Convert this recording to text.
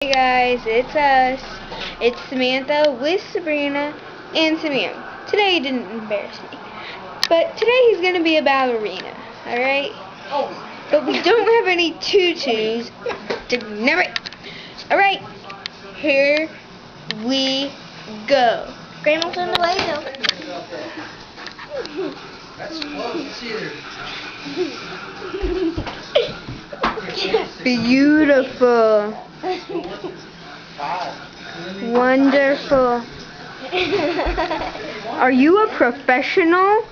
Hey guys, it's us. It's Samantha with Sabrina and Samir. Today he didn't embarrass me. But today he's going to be a ballerina, alright? But we don't have any tutus. Alright, here we go. Grandma's on the way though. That's close. Beautiful. Wonderful. Are you a professional?